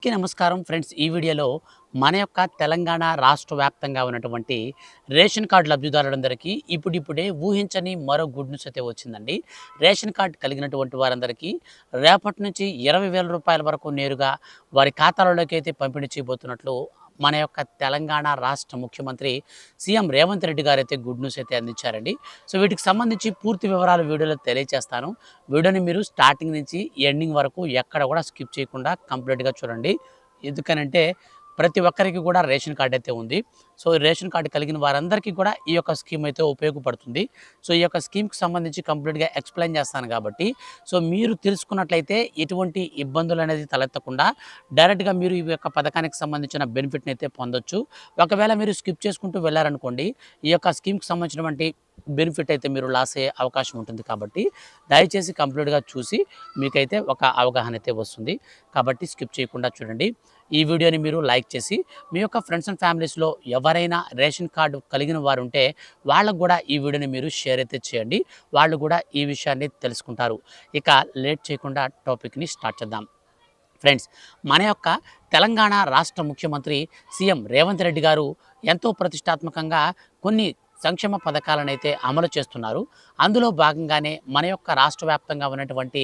నమస్కారం ఫ్రెండ్స్. ఈ వీడియోలో మన యొక్క తెలంగాణ రాష్ట్ర వ్యాప్తంగా ఉన్నటువంటి రేషన్ కార్డు లబ్ధిదారులందరికీ ఇప్పుడిప్పుడే ఊహించని మరో గుడ్ న్యూస్ అయితే వచ్చిందండి. రేషన్ కార్డు కలిగినటువంటి వారందరికీ రేపటి నుంచి 20,000 రూపాయల వరకు నేరుగా వారి ఖాతాలలోకి అయితే పంపిణీ చేయబోతున్నట్లు మన యొక్క తెలంగాణ రాష్ట్ర ముఖ్యమంత్రి సీఎం రేవంత్ రెడ్డి గారు అయితే గుడ్ న్యూస్ అయితే అందించారండి. సో వీటికి సంబంధించి పూర్తి వివరాలు వీడియోలో తెలియజేస్తాను. వీడియోని మీరు స్టార్టింగ్ నుంచి ఎండింగ్ వరకు ఎక్కడ కూడా స్కిప్ చేయకుండా కంప్లీట్గా చూడండి. ఎందుకనంటే ప్రతి ఒక్కరికి కూడా రేషన్ కార్డ్ అయితే ఉంది. సో రేషన్ కార్డు కలిగిన వారందరికీ కూడా ఈ యొక్క స్కీమ్ అయితే ఉపయోగపడుతుంది. సో ఈ యొక్క స్కీమ్కి సంబంధించి కంప్లీట్గా ఎక్స్ప్లెయిన్ చేస్తాను కాబట్టి సో మీరు తెలుసుకున్నట్లయితే ఎటువంటి ఇబ్బందులు అనేది తలెత్తకుండా డైరెక్ట్గా మీరు ఈ యొక్క పథకానికి సంబంధించిన బెనిఫిట్ని అయితే పొందొచ్చు. ఒకవేళ మీరు స్కిప్ చేసుకుంటూ వెళ్ళారనుకోండి, ఈ యొక్క స్కీమ్కి సంబంధించినటువంటి బెనిఫిట్ అయితే మీరు లాస్ అయ్యే అవకాశం ఉంటుంది. కాబట్టి దయచేసి కంప్లీట్గా చూసి మీకైతే ఒక అవగాహన అయితే వస్తుంది. కాబట్టి స్కిప్ చేయకుండా చూడండి. ఈ వీడియోని మీరు లైక్ చేసి మీ యొక్క ఫ్రెండ్స్ అండ్ ఫ్యామిలీస్లో ఎవరైనా రేషన్ కార్డు కలిగిన వారు ఉంటే వాళ్ళకు కూడా ఈ వీడియోని మీరు షేర్ అయితే చేయండి. వాళ్ళు కూడా ఈ విషయాన్ని తెలుసుకుంటారు. ఇక లేట్ చేయకుండా టాపిక్ని స్టార్ట్ చేద్దాం. ఫ్రెండ్స్, మన యొక్క తెలంగాణ రాష్ట్ర ముఖ్యమంత్రి సీఎం రేవంత్ రెడ్డి గారు ఎంతో ప్రతిష్టాత్మకంగా కొన్ని సంక్షేమ పథకాలనైతే అమలు చేస్తున్నారు. అందులో భాగంగానే మన యొక్క రాష్ట్ర వ్యాప్తంగా ఉన్నటువంటి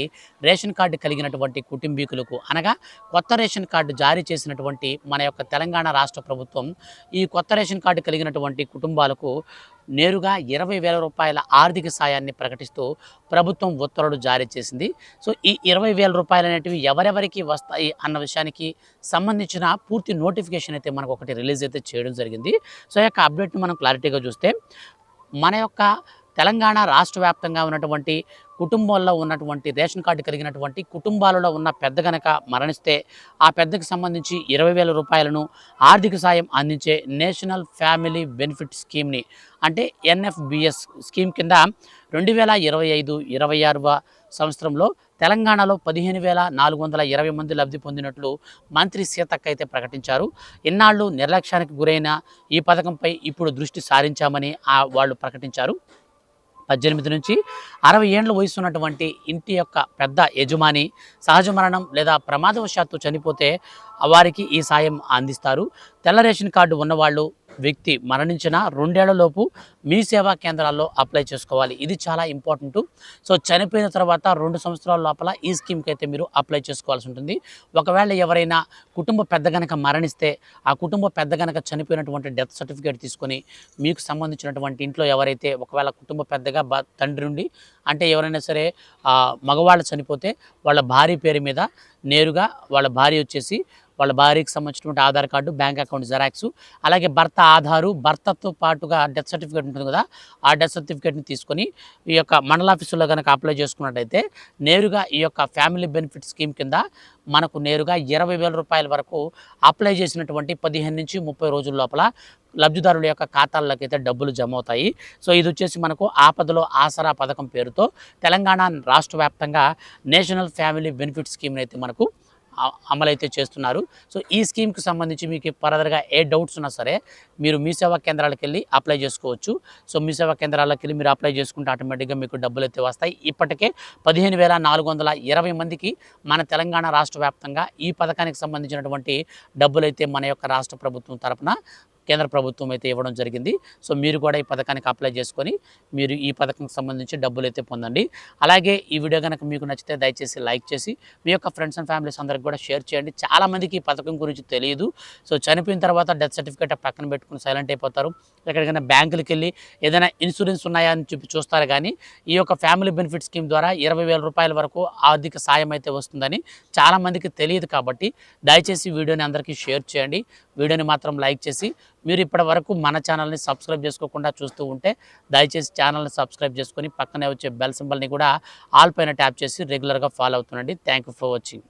రేషన్ కార్డు కలిగినటువంటి కుటుంబీకులకు అనగా కొత్త రేషన్ కార్డు జారీ చేసినటువంటి మన యొక్క తెలంగాణ రాష్ట్ర ప్రభుత్వం ఈ కొత్త రేషన్ కార్డు కలిగినటువంటి కుటుంబాలకు నేరుగా 20,000 రూపాయల ఆర్థిక సాయాన్ని ప్రకటిస్తూ ప్రభుత్వం ఉత్తర్వులు జారీ చేసింది. సో ఈ 20,000 రూపాయలు అనేటివి ఎవరెవరికి వస్తాయి అన్న విషయానికి సంబంధించిన పూర్తి నోటిఫికేషన్ అయితే మనకు ఒకటి రిలీజ్ అయితే చేయడం జరిగింది. సో ఈ యొక్క అప్డేట్ని మనం క్లారిటీగా చూస్తే మన యొక్క తెలంగాణ రాష్ట్ర వ్యాప్తంగా ఉన్నటువంటి కుటుంబాల్లో ఉన్నటువంటి రేషన్ కార్డు కలిగినటువంటి కుటుంబాలలో ఉన్న పెద్ద గనక మరణిస్తే ఆ పెద్దకు సంబంధించి 20,000 రూపాయలను ఆర్థిక సాయం అందించే నేషనల్ ఫ్యామిలీ బెనిఫిట్ స్కీమ్ని అంటే ఎన్ఎఫ్బిఎస్ స్కీమ్ కింద 2025-26వ సంవత్సరంలో తెలంగాణలో 15,420 మంది లబ్ధి పొందినట్లు మంత్రి సీతక్క అయితే ప్రకటించారు. ఇన్నాళ్ళు నిర్లక్ష్యానికి గురైన ఈ పథకంపై ఇప్పుడు దృష్టి సారించామని వాళ్ళు ప్రకటించారు. 18 నుంచి 60 ఏండ్ల వయసు ఉన్నటువంటి ఇంటి యొక్క పెద్ద యజమాని సహజ మరణం లేదా ప్రమాదవశాత్తు చనిపోతే వారికి ఈ సాయం అందిస్తారు. తెల్ల రేషన్ కార్డు ఉన్నవాళ్ళు వ్యక్తి మరణించిన 2 ఏళ్లలోపు మీ సేవా కేంద్రాల్లో అప్లై చేసుకోవాలి. ఇది చాలా ఇంపార్టెంట్. సో చనిపోయిన తర్వాత 2 సంవత్సరాల లోపల ఈ స్కీమ్కి అయితే మీరు అప్లై చేసుకోవాల్సి ఉంటుంది. ఒకవేళ ఎవరైనా కుటుంబ పెద్ద గనక మరణిస్తే ఆ కుటుంబ పెద్ద గనక చనిపోయినటువంటి డెత్ సర్టిఫికేట్ తీసుకొని మీకు సంబంధించినటువంటి ఇంట్లో ఎవరైతే ఒకవేళ కుటుంబ పెద్దగా తండ్రి నుండి అంటే ఎవరైనా సరే మగవాళ్ళు చనిపోతే వాళ్ళ భార్య పేరు మీద నేరుగా వాళ్ళ భార్య వచ్చేసి వాళ్ళ భార్యకి సంబంధించినటువంటి Aadhaar card, bank account xerox, అలాగే భర్త ఆధారు, భర్తతో పాటుగా డెత్ సర్టిఫికేట్ ఉంటుంది కదా, ఆ డెత్ సర్టిఫికేట్ని తీసుకొని ఈ యొక్క మండల ఆఫీసులో కనుక అప్లై చేసుకున్నట్టయితే నేరుగా ఈ యొక్క ఫ్యామిలీ బెనిఫిట్ స్కీమ్ కింద మనకు నేరుగా 20,000 రూపాయల వరకు అప్లై చేసినటువంటి 15 నుంచి 30 రోజుల లోపల లబ్ధిదారుల యొక్క ఖాతాల్లోకి అయితే డబ్బులు జమ అవుతాయి. సో ఇది వచ్చేసి మనకు ఆపదలో ఆసరా పథకం పేరుతో తెలంగాణ రాష్ట్ర వ్యాప్తంగా నేషనల్ ఫ్యామిలీ బెనిఫిట్ స్కీమ్ని అయితే మనకు అమలైతే చేస్తున్నారు. సో ఈ స్కీమ్కి సంబంధించి మీకు ఫర్దర్గా ఏ డౌట్స్ ఉన్నా సరే మీరు మీ సేవా కేంద్రాలకు వెళ్ళి అప్లై చేసుకోవచ్చు. సో మీ సేవా కేంద్రాలకు వెళ్ళి మీరు అప్లై చేసుకుంటే ఆటోమేటిక్గా మీకు డబ్బులు అయితే వస్తాయి. ఇప్పటికే 15,420 మందికి మన తెలంగాణ రాష్ట్ర వ్యాప్తంగా ఈ పథకానికి సంబంధించినటువంటి డబ్బులు అయితే మన యొక్క రాష్ట్ర ప్రభుత్వం తరపున కేంద్ర ప్రభుత్వం అయితే ఇవ్వడం జరిగింది. సో మీరు కూడా ఈ పథకానికి అప్లై చేసుకొని మీరు ఈ పథకానికి సంబంధించి డబ్బులు అయితే పొందండి. అలాగే ఈ వీడియో కనుక మీకు నచ్చితే దయచేసి లైక్ చేసి మీ యొక్క ఫ్రెండ్స్ అండ్ ఫ్యామిలీస్ అందరికి కూడా షేర్ చేయండి. చాలామందికి ఈ పథకం గురించి తెలియదు. సో చనిపోయిన తర్వాత డెత్ సర్టిఫికేట్ పక్కన పెట్టుకుని సైలెంట్ అయిపోతారు. ఎక్కడికైనా బ్యాంకులకి వెళ్ళి ఏదైనా ఇన్సూరెన్స్ ఉన్నాయా అని చెప్పి చూస్తారు. కానీ ఈ యొక్క ఫ్యామిలీ బెనిఫిట్ స్కీమ్ ద్వారా 20,000 రూపాయల వరకు ఆర్థిక సాయం అయితే వస్తుందని చాలామందికి తెలియదు. కాబట్టి దయచేసి వీడియోని అందరికీ షేర్ చేయండి. వీడియోని మాత్రం లైక్ చేసి మీరు ఇప్పటి వరకు మన ఛానల్ని సబ్స్క్రైబ్ చేసుకోకుండా చూస్తూ ఉంటే దయచేసి ఛానల్ని సబ్స్క్రైబ్ చేసుకొని పక్కనే వచ్చే బెల్ సింబల్ని కూడా ఆల్ పైన ట్యాప్ చేసి రెగ్యులర్గా ఫాలో అవుతుండండి. Thank you for watching.